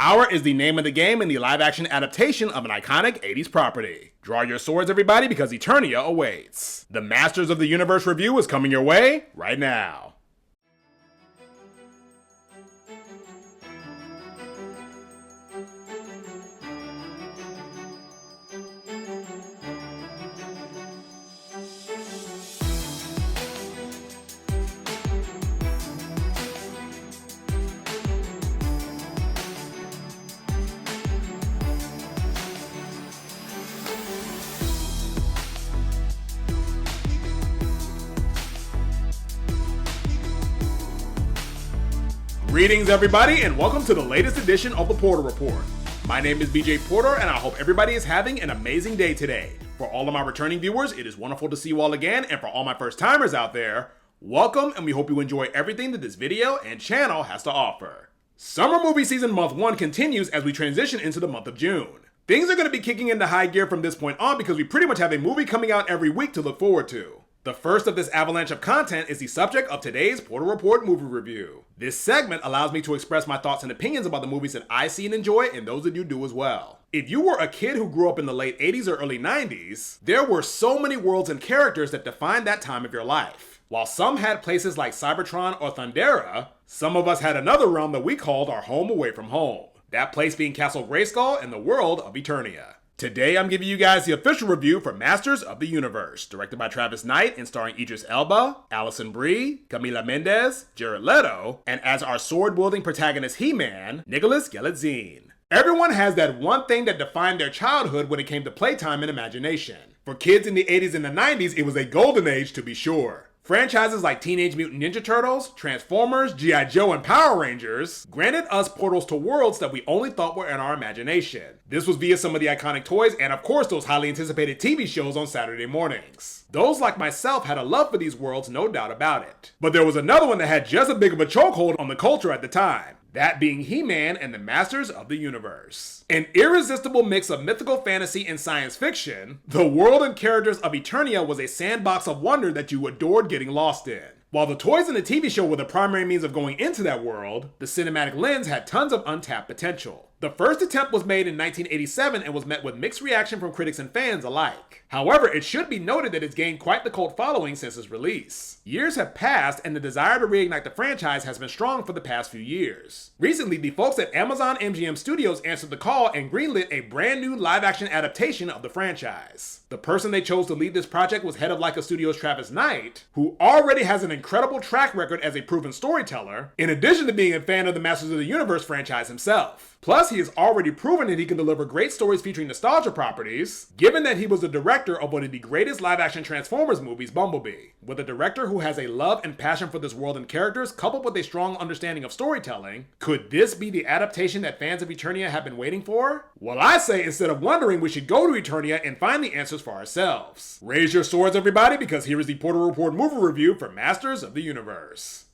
Power is the name of the game in the live-action adaptation of an iconic 80s property. Draw your swords, everybody, because Eternia awaits. The Masters of the Universe review is coming your way right now. Greetings, everybody, and welcome to the latest edition of the Porter Report. My name is BJ Porter, and I hope everybody is having an amazing day today. For all of my returning viewers, it is wonderful to see you all again, and for all my first-timers out there, welcome, and we hope you enjoy everything that this video and channel has to offer. Summer movie season month 1 continues as we transition into the month of June. Things are going to be kicking into high gear from this point on because we pretty much have a movie coming out every week to look forward to. The first of this avalanche of content is the subject of today's Porter Report movie review. This segment allows me to express my thoughts and opinions about the movies that I see and enjoy, and those of you do as well. If you were a kid who grew up in the late 80s or early 90s, there were so many worlds and characters that defined that time of your life. While some had places like Cybertron or Thundera, some of us had another realm that we called our home away from home. That place being Castle Grayskull and the world of Eternia. Today, I'm giving you guys the official review for Masters of the Universe, directed by Travis Knight and starring Idris Elba, Alison Brie, Camila Mendes, Jared Leto, and as our sword-wielding protagonist He-Man, Nicholas Galitzine. Everyone has that one thing that defined their childhood when it came to playtime and imagination. For kids in the 80s and the 90s, it was a golden age to be sure. Franchises like Teenage Mutant Ninja Turtles, Transformers, G.I. Joe, and Power Rangers granted us portals to worlds that we only thought were in our imagination. This was via some of the iconic toys and of course those highly anticipated TV shows on Saturday mornings. Those like myself had a love for these worlds, no doubt about it. But there was another one that had just as big of a chokehold on the culture at the time. That being He-Man and the Masters of the Universe. An irresistible mix of mythical fantasy and science fiction, the world and characters of Eternia was a sandbox of wonder that you adored getting lost in. While the toys in the TV show were the primary means of going into that world, the cinematic lens had tons of untapped potential. The first attempt was made in 1987 and was met with mixed reaction from critics and fans alike. However, it should be noted that it's gained quite the cult following since its release. Years have passed and the desire to reignite the franchise has been strong for the past few years. Recently, the folks at Amazon MGM Studios answered the call and greenlit a brand new live-action adaptation of the franchise. The person they chose to lead this project was head of Leica Studios' Travis Knight, who already has an incredible track record as a proven storyteller, in addition to being a fan of the Masters of the Universe franchise himself. Plus, he has already proven that he can deliver great stories featuring nostalgia properties, given that he was the director of one of the greatest live-action Transformers movies, Bumblebee. With a director who has a love and passion for this world and characters, coupled with a strong understanding of storytelling, could this be the adaptation that fans of Eternia have been waiting for? Well, I say instead of wondering, we should go to Eternia and find the answers for ourselves. Raise your swords, everybody, because here is the Porter Report movie review for Masters of the Universe.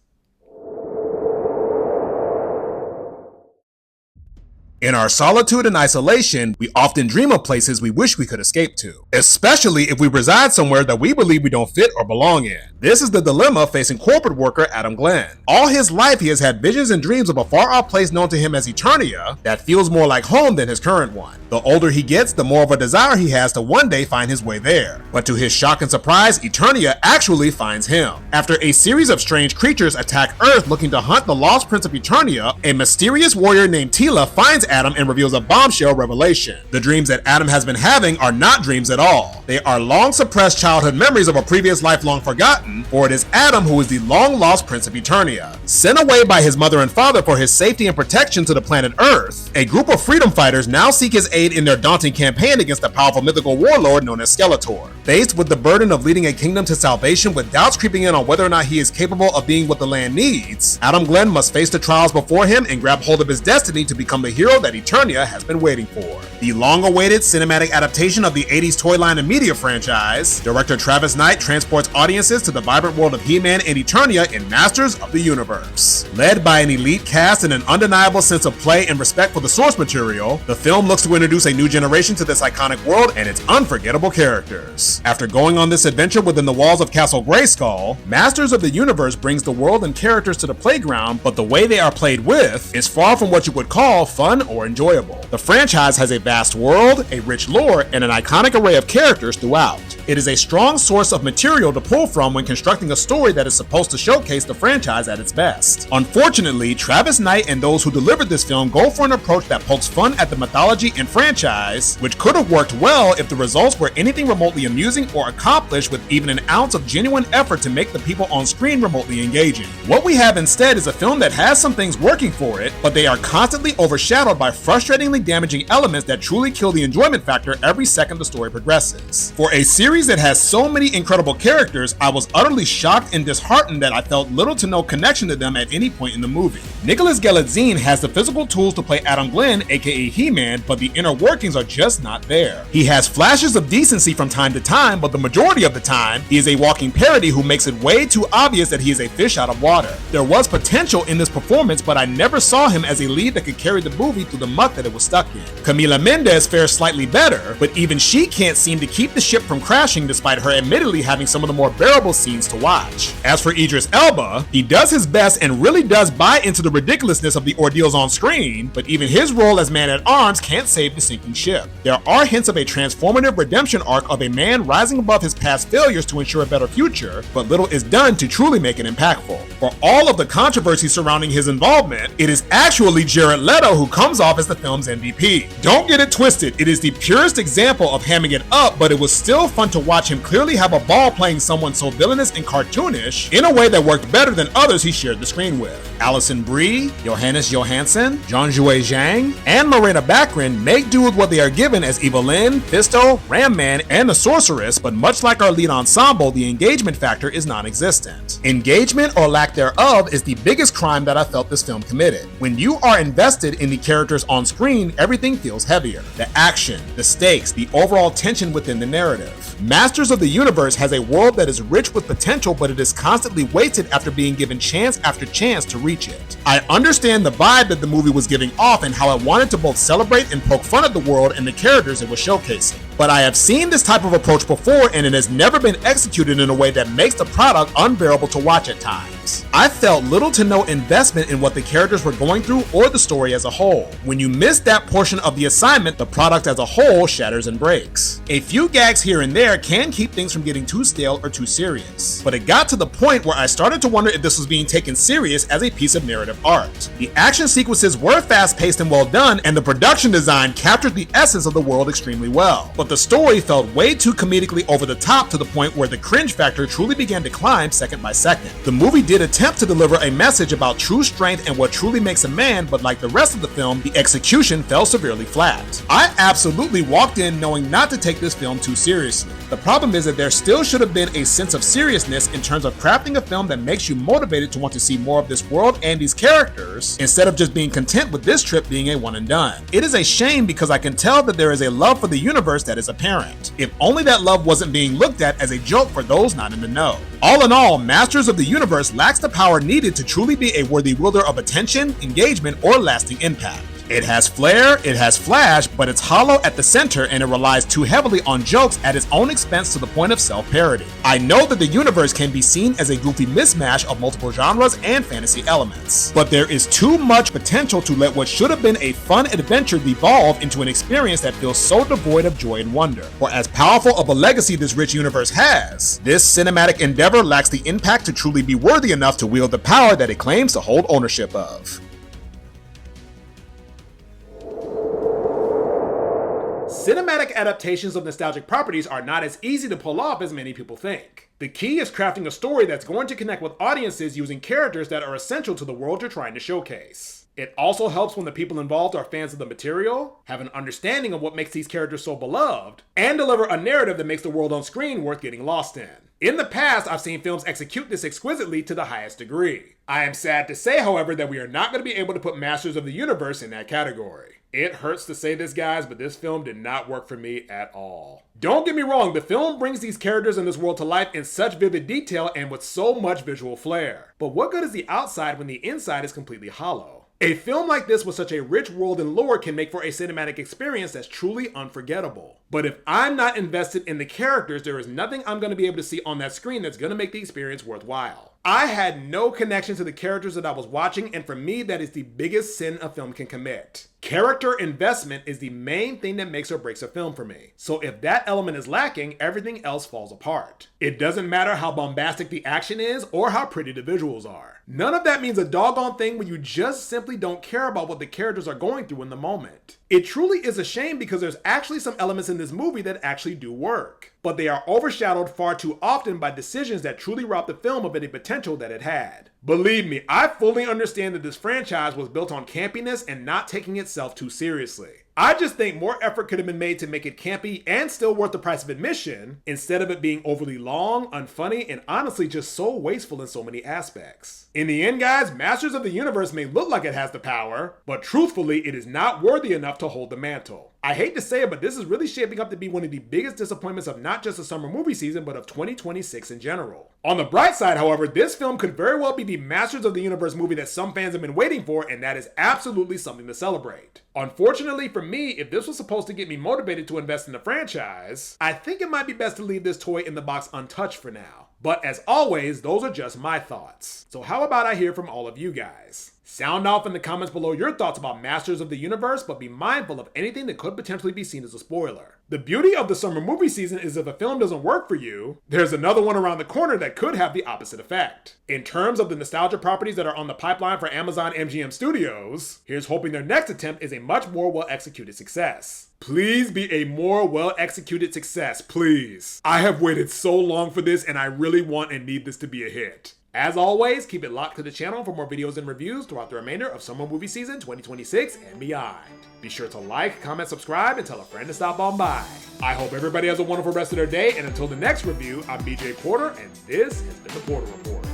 In our solitude and isolation, we often dream of places we wish we could escape to, especially if we reside somewhere that we believe we don't fit or belong in. This is the dilemma facing corporate worker Adam Glenn. All his life, he has had visions and dreams of a far-off place known to him as Eternia that feels more like home than his current one. The older he gets, the more of a desire he has to one day find his way there. But to his shock and surprise, Eternia actually finds him. After a series of strange creatures attack Earth looking to hunt the lost prince of Eternia, a mysterious warrior named Teela finds Adam and reveals a bombshell revelation. The dreams that Adam has been having are not dreams at all. They are long suppressed childhood memories of a previous life long forgotten, for it is Adam who is the long lost prince of Eternia. Sent away by his mother and father for his safety and protection to the planet Earth, a group of freedom fighters now seek his aid in their daunting campaign against a powerful mythical warlord known as Skeletor. Faced with the burden of leading a kingdom to salvation with doubts creeping in on whether or not he is capable of being what the land needs, Adam Glenn must face the trials before him and grab hold of his destiny to become the hero that Eternia has been waiting for. The long-awaited cinematic adaptation of the 80s toy line and media franchise, director Travis Knight transports audiences to the vibrant world of He-Man and Eternia in Masters of the Universe. Led by an elite cast and an undeniable sense of play and respect for the source material, the film looks to introduce a new generation to this iconic world and its unforgettable characters. After going on this adventure within the walls of Castle Grayskull, Masters of the Universe brings the world and characters to the playground, but the way they are played with is far from what you would call fun or enjoyable. The franchise has a vast world, a rich lore, and an iconic array of characters throughout. It is a strong source of material to pull from when constructing a story that is supposed to showcase the franchise at its best. Unfortunately, Travis Knight and those who delivered this film go for an approach that pokes fun at the mythology and franchise, which could have worked well if the results were anything remotely amusing or accomplished with even an ounce of genuine effort to make the people on screen remotely engaging. What we have instead is a film that has some things working for it, but they are constantly overshadowed by frustratingly damaging elements that truly kill the enjoyment factor every second the story progresses. For a series that has so many incredible characters, I was utterly shocked and disheartened that I felt little to no connection to them at any point in the movie. Nicholas Galitzine has the physical tools to play Adam Glenn, aka He-Man, but the inner workings are just not there. He has flashes of decency from time to time, but the majority of the time, he is a walking parody who makes it way too obvious that he is a fish out of water. There was potential in this performance, but I never saw him as a lead that could carry the movie through the muck that it was stuck in. Camila Mendes fares slightly better, but even she can't seem to keep the ship from crashing despite her admittedly having some of the more bearable scenes to watch. As for Idris Elba, he does his best and really does buy into the ridiculousness of the ordeals on screen, but even his role as Man-at-Arms can't save the sinking ship. There are hints of a transformative redemption arc of a man rising above his past failures to ensure a better future, but little is done to truly make it impactful. For all of the controversy surrounding his involvement, it is actually Jared Leto who comes off as the film's MVP. Don't get it twisted, it is the purest example of hamming it up, but it was still fun to watch him clearly have a ball playing someone so villainous and cartoonish in a way that worked better than others he shared the screen with. Alison Brie, Johannes Johansson, Jean-Jouet Zhang, and Morena Baccarin make do with what they are given as Evelyn, Fisto, Ram Man, and the Sorceress, but much like our lead ensemble, the engagement factor is non-existent. Engagement or lack thereof is the biggest crime that I felt this film committed. When you are invested in the characters on screen, everything feels heavier. The action, the stakes, the overall tension within the narrative. Masters of the Universe has a world that is rich with potential, but it is constantly wasted after being given chance after chance to reach it. I understand the vibe that the movie was giving off and how it wanted to both celebrate and poke fun at the world and the characters it was showcasing. But I have seen this type of approach before, and it has never been executed in a way that makes the product unbearable to watch at times. I felt little to no investment in what the characters were going through or the story as a whole. When you miss that portion of the assignment, the product as a whole shatters and breaks. A few gags here and there can keep things from getting too stale or too serious, but it got to the point where I started to wonder if this was being taken serious as a piece of narrative art. The action sequences were fast-paced and well done, and the production design captured the essence of the world extremely well, but the story felt way too comedically over the top to the point where the cringe factor truly began to climb second by second. The movie did attempt to deliver a message about true strength and what truly makes a man, but like the rest of the film, the execution fell severely flat. I absolutely walked in knowing not to take this film too seriously. The problem is that there still should have been a sense of seriousness in terms of crafting a film that makes you motivated to want to see more of this world and these characters, instead of just being content with this trip being a one and done. It is a shame because I can tell that there is a love for the universe that is apparent. If only that love wasn't being looked at as a joke for those not in the know. All in all, Masters of the Universe lacks the power needed to truly be a worthy wielder of attention, engagement, or lasting impact. It has flair, it has flash, but it's hollow at the center and it relies too heavily on jokes at its own expense to the point of self-parody. I know that the universe can be seen as a goofy mismatch of multiple genres and fantasy elements, but there is too much potential to let what should have been a fun adventure devolve into an experience that feels so devoid of joy and wonder. For as powerful of a legacy this rich universe has, this cinematic endeavor lacks the impact to truly be worthy enough to wield the power that it claims to hold ownership of. Cinematic adaptations of nostalgic properties are not as easy to pull off as many people think. The key is crafting a story that's going to connect with audiences using characters that are essential to the world you're trying to showcase. It also helps when the people involved are fans of the material, have an understanding of what makes these characters so beloved, and deliver a narrative that makes the world on screen worth getting lost in. In the past, I've seen films execute this exquisitely to the highest degree. I am sad to say, however, that we are not going to be able to put Masters of the Universe in that category. It hurts to say this, guys, but this film did not work for me at all. Don't get me wrong, the film brings these characters in this world to life in such vivid detail and with so much visual flair. But what good is the outside when the inside is completely hollow? A film like this with such a rich world and lore can make for a cinematic experience that's truly unforgettable. But if I'm not invested in the characters, there is nothing I'm going to be able to see on that screen that's going to make the experience worthwhile. I had no connection to the characters that I was watching, and for me, that is the biggest sin a film can commit. Character investment is the main thing that makes or breaks a film for me. So if that element is lacking, everything else falls apart. It doesn't matter how bombastic the action is or how pretty the visuals are. None of that means a doggone thing when you just simply don't care about what the characters are going through in the moment. It truly is a shame because there's actually some elements in this movie that actually do work, but they are overshadowed far too often by decisions that truly rob the film of any potential that it had. Believe me, I fully understand that this franchise was built on campiness and not taking itself too seriously. I just think more effort could have been made to make it campy and still worth the price of admission, instead of it being overly long, unfunny, and honestly just so wasteful in so many aspects. In the end, guys, Masters of the Universe may look like it has the power, but truthfully, it is not worthy enough to hold the mantle. I hate to say it, but this is really shaping up to be one of the biggest disappointments of not just the summer movie season, but of 2026 in general. On the bright side, however, this film could very well be the Masters of the Universe movie that some fans have been waiting for, and that is absolutely something to celebrate. Unfortunately for me, if this was supposed to get me motivated to invest in the franchise, I think it might be best to leave this toy in the box untouched for now. But as always, those are just my thoughts. So how about I hear from all of you guys? Sound off in the comments below your thoughts about Masters of the Universe, but be mindful of anything that could potentially be seen as a spoiler. The beauty of the summer movie season is if a film doesn't work for you, there's another one around the corner that could have the opposite effect. In terms of the nostalgia properties that are on the pipeline for Amazon MGM Studios, here's hoping their next attempt is a much more well-executed success. Please be a more well-executed success, please. I have waited so long for this and I really want and need this to be a hit. As always, keep it locked to the channel for more videos and reviews throughout the remainder of summer movie season 2026 and beyond. Be sure to like, comment, subscribe, and tell a friend to stop on by. I hope everybody has a wonderful rest of their day, and until the next review, I'm BJ Porter, and this has been The Porter Report.